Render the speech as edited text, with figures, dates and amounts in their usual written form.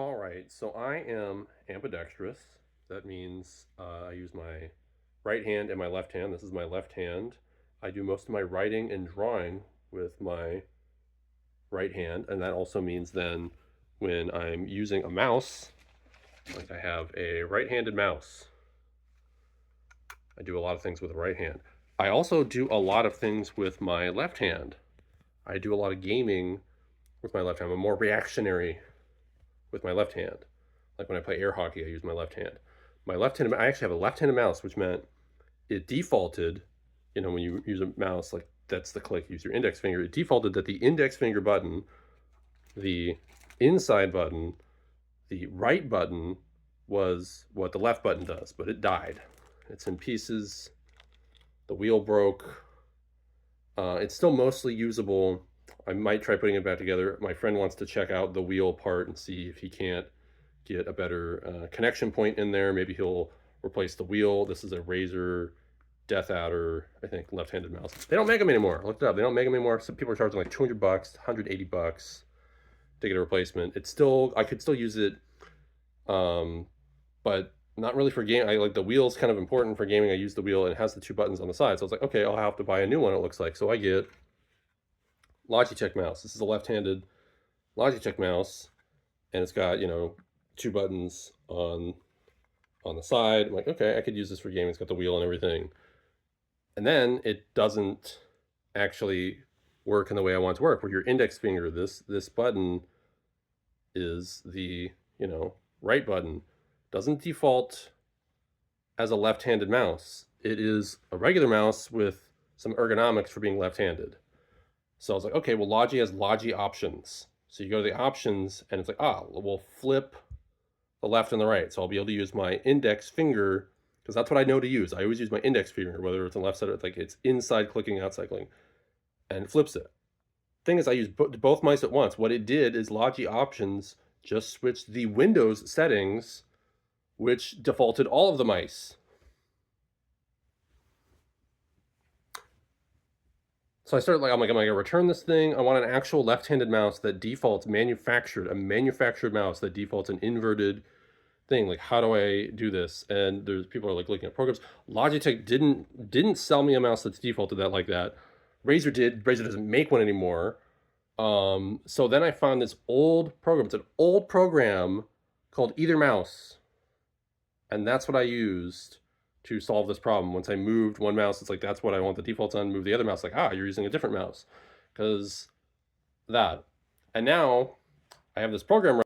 All right, so I am ambidextrous. That means I use my right hand and my left hand. This is my left hand. I do most of my writing and drawing with my right hand, and that also means then when I'm using a mouse, like I have a right-handed mouse, I do a lot of things with the right hand. I also do a lot of things with my left hand. I do a lot of gaming with my left hand. I'm more reactionary with my left hand. Like when I play air hockey, I use my left hand. I actually have a left-handed mouse, which meant it defaulted, when you use a mouse, like that's the click, use your index finger. It defaulted that the index finger button, the inside button, the right button was what the left button does, but it died. It's in pieces. The wheel broke. It's still mostly usable. I might try putting it back together. My friend wants to check out the wheel part and see if he can't get a better connection point in there. Maybe he'll replace the wheel. This is a Razer Death Adder, I think, left-handed mouse. They don't make them anymore. I looked it up. They don't make them anymore. Some people are charging like $200, $180 to get a replacement. I could still use it, but not really for game. I like the wheel's kind of important for gaming. I use the wheel and it has the two buttons on the side. So I was like, okay, I'll have to buy a new one, it looks like. So I get Logitech mouse. This is a left-handed Logitech mouse, and it's got, two buttons on the side. I'm like, okay, I could use this for gaming. It's got the wheel and everything. And then it doesn't actually work in the way I want it to work, where your index finger, this button is the, right button, doesn't default as a left-handed mouse. It is a regular mouse with some ergonomics for being left-handed. So I was like, okay, well, Logi has Logi options. So you go to the options and it's like, we'll flip the left and the right. So I'll be able to use my index finger, because that's what I know to use. I always use my index finger, whether it's on the left side or it's inside clicking, outside clicking, and it flips it. Thing is, I use both mice at once. What it did is Logi options just switched the Windows settings, which defaulted all of the mice. So I started I'm like, am I gonna return this thing? I want an actual left-handed mouse that defaults a manufactured mouse that defaults an inverted thing. Like, how do I do this? And there's people are like looking at programs. Logitech didn't sell me a mouse that's defaulted that like that. Razer did. Razer doesn't make one anymore. So then I found this old program. It's an old program called Either Mouse, and that's what I used to solve this problem. Once I moved one mouse, it's like, that's what I want the defaults on. Move the other mouse, like, you're using a different mouse, because that. And now I have this program